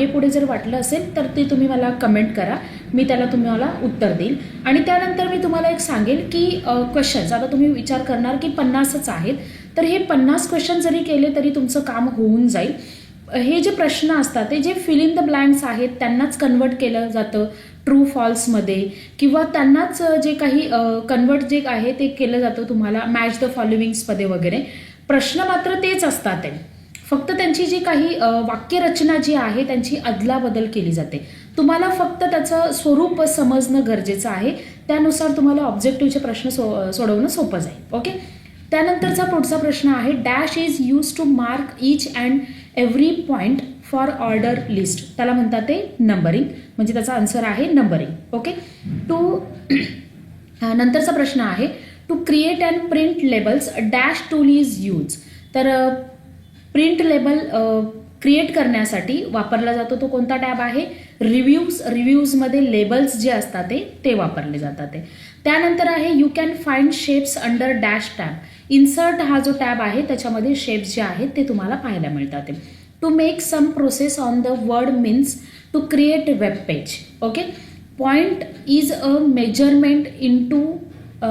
मागे पुढे जर वाटलं असेल तर ते तुम्ही मला कमेंट करा, मी त्याला तुम्हाला उत्तर देईल. आणि त्यानंतर मी तुम्हाला एक सांगेल की क्वेश्चन्स, आता तुम्ही विचार करणार की 50च आहेत, तर हे 50 क्वेश्चन जरी केले तरी तुमचं काम होऊन जाईल. हे जे प्रश्न असतात ते जे फिल इन द ब्लँक्स आहेत त्यांनाच कन्वर्ट केलं जातं ट्रू फॉल्समध्ये, किंवा त्यांनाच जे काही कन्वर्ट जे आहे ते केलं जातं तुम्हाला मॅच द फॉलोविंग्समध्ये वगैरे. प्रश्न मात्र तेच असतात आहे, फक्त त्यांची जी काही वाक्यरचना जी आहे त्यांची अदलाबदल केली जाते. तुम्हाला फक्त त्याचं स्वरूप समजणं गरजेचं आहे, त्यानुसार तुम्हाला ऑब्जेक्टिव्हचे प्रश्न सोडवणं सोपं जाईल. ओके. त्यानंतरचा पुढचा प्रश्न आहे, dash is use to mark each and every point for order list. त्याला म्हणतात ते नंबरिंग, म्हणजे त्याचा आन्सर आहे नंबरिंग. ओके. नंतरचा प्रश्न आहे, to create and print labels dash tool is use. तर प्रिंट लेबल क्रिएट करण्यासाठी वापरला जातो तो कोणता टॅब आहे? रिव्ह्यूज. रिव्ह्यूजमध्ये लेबल्स जे असतात ते वापरले जातात. त्यानंतर आहे, you can find shapes under dash tab. Insert हा जो टॅब आहे त्याच्यामध्ये शेप्स जे आहेत ते तुम्हाला पाहायला मिळतात. To make some process on the word means to create web page. Okay. Point is a measurement in to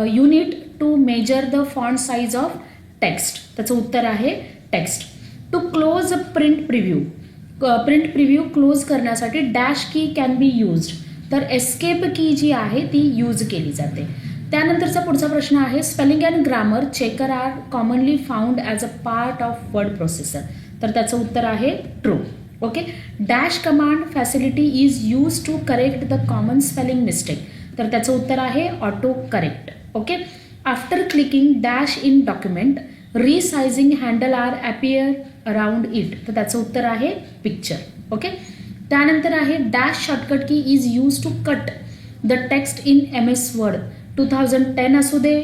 unit to measure the font size of text. त्याचं उत्तर आहे text. To close a print preview. Print preview close करण्यासाठी dash key can be used. तर escape key जी आहे ती use केली जाते. त्यानंतरचा पुढचा प्रश्न आहे, spelling and grammar checker are commonly found as a part of word processor. तर त्याचं उत्तर आहे true. Okay. Dash command facility is use to correct the common spelling mistake. तर त्याचं उत्तर आहे autocorrect. Okay. After clicking dash in document resizing handle are appear around it. तर त्याचं उत्तर आहे पिक्चर. ओके. त्यानंतर आहे, dash shortcut key is use to cut the text in MS Word. 2010 असू दे,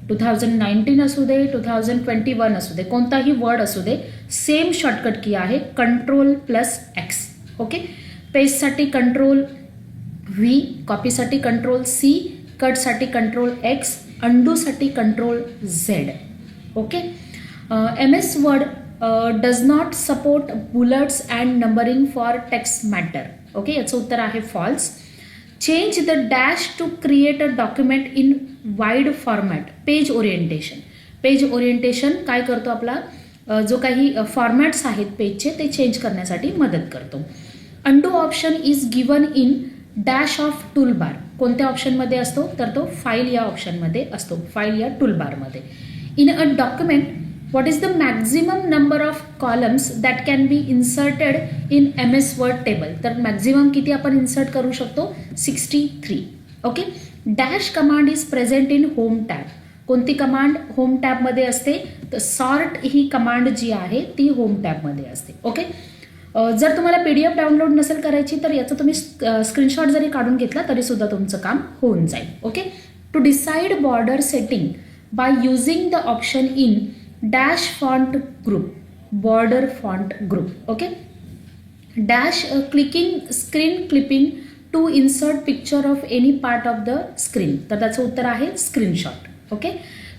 2019 असू दे, 2021 असू दे, कोणताही वर्ड असू दे, सेम शॉर्टकट की आहे Ctrl+X. ओके. पेस्टसाठी Ctrl+V, कॉपीसाठी Ctrl+C, कटसाठी Ctrl+X, अंडूसाठी Ctrl+Z. Okay. MS Word does not support bullets and numbering for text matter. Okay. याचं उत्तर आहे false. Change the dash to create a document in wide format. Page orientation. Page orientation काय करतो, आपला जो काही फॉर्मॅट्स आहेत पेजचे ते चेंज करण्यासाठी मदत करतो. Undo option is given in dash of toolbar. कोणत्या ऑप्शनमध्ये असतो? तर तो फाईल या ऑप्शनमध्ये असतो, फाईल या टूलबारमध्ये. In a document what is the maximum number of columns that can be inserted in MS Word table. तर मॅक्झिमम किती आपण इन्सर्ट करू शकतो? 63. Okay. Dash command is present in home tab. कोणती कमांड होम टॅबमध्ये असते? तर सॉर्ट ही command जी आहे ती होम टॅबमध्ये असते. ओके. जर तुम्हाला PDF डाउनलोड नसेल करायची तर याचं तुम्ही स्क्रीनशॉट जरी काढून घेतला तरी सुद्धा तुमचं काम होऊन जाईल. Okay. To decide border setting by using the option in dash font group. Border font group. Okay. Dash clicking screen clipping to insert picture of any part of the screen. तर त्याचं उत्तर आहे screenshot. Okay.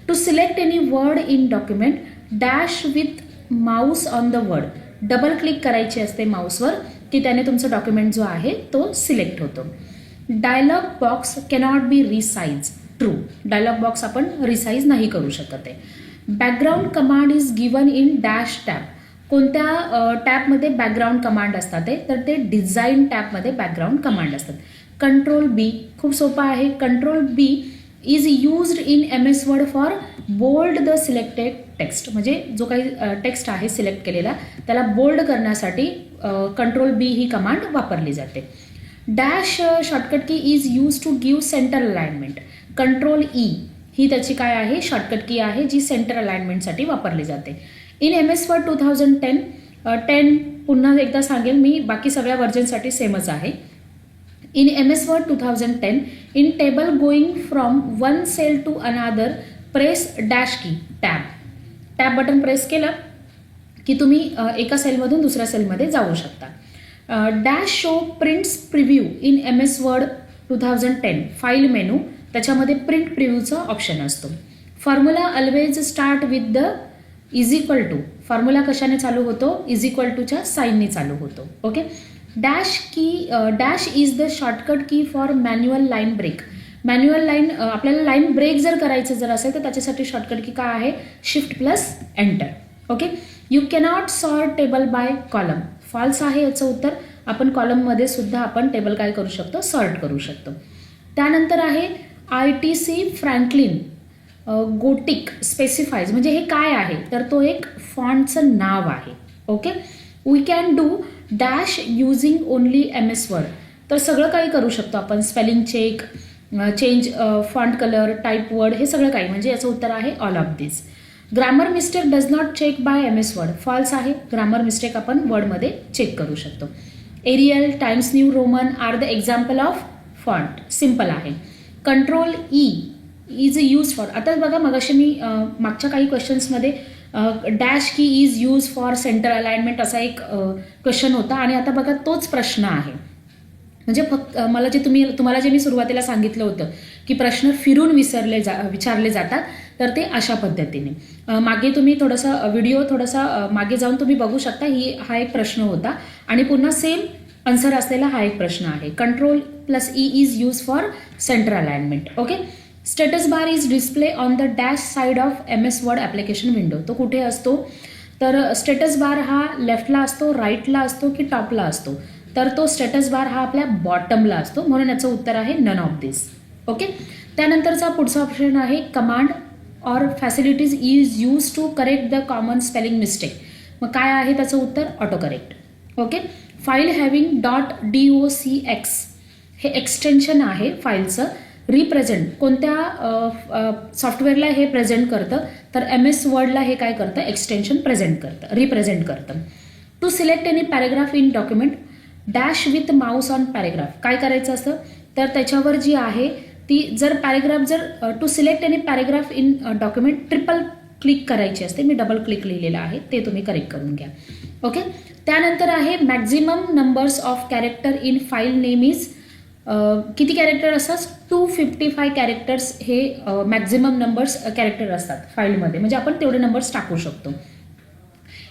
To select any word in document dash with mouse on the word. Double click करायची असते माऊसवर की त्याने तुमचं document जो आहे तो सिलेक्ट होतो. Dialog box cannot be resize. True. Dialog box आपण रिसाइज नाही करू शकत आहे. Background command is given in dash tab. कोणत्या टॅबमध्ये बॅकग्राऊंड कमांड असतात तर ते डिझाईन टॅबमध्ये बॅकग्राऊंड कमांड असतात. Ctrl+B. खूप सोपं आहे. Ctrl+B is used in MS Word for bold the selected text. म्हणजे जो काही टेक्स्ट आहे सिलेक्ट केलेला त्याला बोल्ड करण्यासाठी Ctrl+B ही कमांड वापरली जाते. Dash shortcut key is use to give centre alignment. Ctrl+E ही त्याची काय आहे? शॉर्टकट की आहे जी सेंटर अलाइनमेंटसाठी वापरली जाते. इन MS वर्ड 2010 पुन्हा एकदा सांगेल मी, बाकी सगळ्या व्हर्जनसाठी सेमच आहे. In MS Word 2010 in table going from one cell to another press dash key tab. Tab button press केलं की तुम्ही एका सेलमधून दुसऱ्या सेलमध्ये जाऊ शकता. Dash show prints preview in MS Word 2010 file menu. त्याच्यामध्ये प्रिंट प्रिव्ह्यूचा ऑप्शन असतो. Formula always start with the is equal to. Formula कशाने चालू होतो? इज इक्वल टूच्या साईनने चालू होतो. Okay. Dash is the shortcut की for manual line break. Manual line आपल्याला लाईन ब्रेक जर करायचं जर असेल तर त्याच्यासाठी शॉर्टकट की काय आहे, shift plus enter. Okay. You cannot sort table by column. False आहे याचं उत्तर. आपण कॉलममध्ये सुद्धा आपण टेबल काय करू शकतो, सॉर्ट करू शकतो. त्यानंतर आहे ITC फ्रँकलिन गोटिक स्पेसिफाईज, म्हणजे हे काय आहे तर तो एक फॉन्टचं नाव आहे. Okay. We can do dash using only MS Word. तर सगळं काही करू शकतो आपण, spelling check, change font colour, type Word, हे सगळं काही, म्हणजे याचं उत्तर आहे all of this. Grammar mistake does not check by MS Word. False आहे. ग्रामर मिस्टेक आपण वर्डमध्ये चेक करू शकतो. Arial, Times New Roman are the example of font. Simple आहे. Control E is use for. आता बघा मगाशी मी मागच्या काही क्वेश्चन्समध्ये डॅश की is use for centre alignment असा एक क्वेश्चन होता आणि आता बघा तोच प्रश्न आहे. म्हणजे फक्त मला जे तुम्हाला जे मी सुरुवातीला सांगितलं होतं की प्रश्न फिरून विचारले जातात तर ते अशा पद्धतीने. मागे तुम्ही व्हिडिओ थोडासा मागे जाऊन तुम्ही बघू शकता. हा एक प्रश्न होता आणि पुन्हा सेम आन्सर असलेला हा एक प्रश्न आहे. Control plus E is use for centre alignment. Okay. Status bar is display on the dash side of MS word application window. तो कुठे असतो तर स्टेटस बार हा लेफ्टला असतो, राईटला असतो की टॉपला असतो, तर तो स्टेटस बार हा आपल्या बॉटमला असतो, म्हणून याचं उत्तर आहे नन ऑफ दिस. ओके. त्यानंतरचा पुढचा ऑप्शन आहे command or facilities is use to correct the common spelling mistake. मग काय आहे त्याचं उत्तर, autocorrect. Okay. File having .docx हे एक्सटेन्शन आहे फाईलचं. रिप्रेझेंट कोणत्या सॉफ्टवेअरला हे प्रेझेंट करतं तर MS वर्डला हे काय करतं, एक्सटेन्शन रिप्रेझेंट करतं. To select any paragraph in document dash with mouse on paragraph. काय करायचं असतं तर त्याच्यावर जी आहे ती जर paragraph to select any paragraph in document triple click करायची असते. मी डबल क्लिक लिहिलेलं आहे, ते तुम्ही करेक्ट करून घ्या. ओके. त्यानंतर आहे maximum numbers of character in file name is. किती कॅरेक्टर असतात, 255 कॅरेक्टर्स हे मॅक्झिमम नंबर्स कॅरेक्टर असतात फाईलमध्ये, म्हणजे आपण तेवढे नंबर्स टाकू शकतो.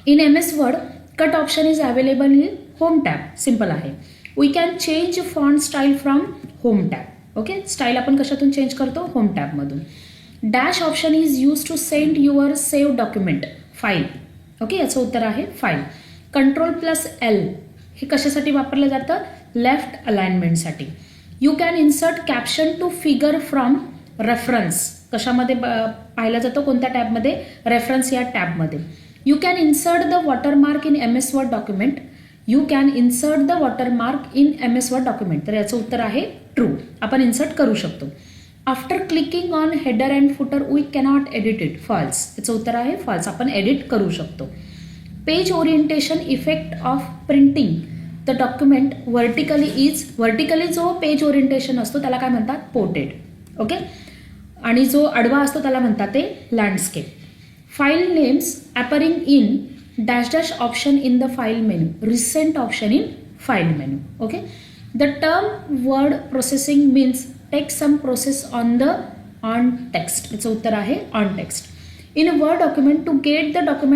In MS Word cut option is available in home tab. Simple आहे. We can change font style from home tab. Okay. Style आपण कशातून चेंज करतो, होम टॅबमधून. Dash option is use to send your save document file. Okay. याचं उत्तर आहे file. Control plus L हे कशासाठी वापरलं जातं, लेफ्ट अलाइनमेंटसाठी. You can insert caption to figure from reference. कशामध्ये पाहिला जातो, कोणत्या टॅबमध्ये, रेफरन्स या टॅबमध्ये. You can insert the watermark in MS Word document. You can insert the watermark in MS Word document. तर याचं उत्तर आहे ट्रू. आपण इन्सर्ट करू शकतो. After clicking on header and footer we cannot edit it. False. याचं उत्तर आहे फॉल्स. आपण एडिट करू शकतो. Page orientation effect of printing the document vertically जो पेज ओरिएंटेशन असतो त्याला काय म्हणतात, पोर्ट्रेट. ओके. आणि जो आडवा असतो त्याला म्हणतात ते landscape. File names appearing in dash dash option in the file menu. Recent option in file menu. Okay. The term word processing means take some process on text. याचं उत्तर आहे on text. In a word document to get the document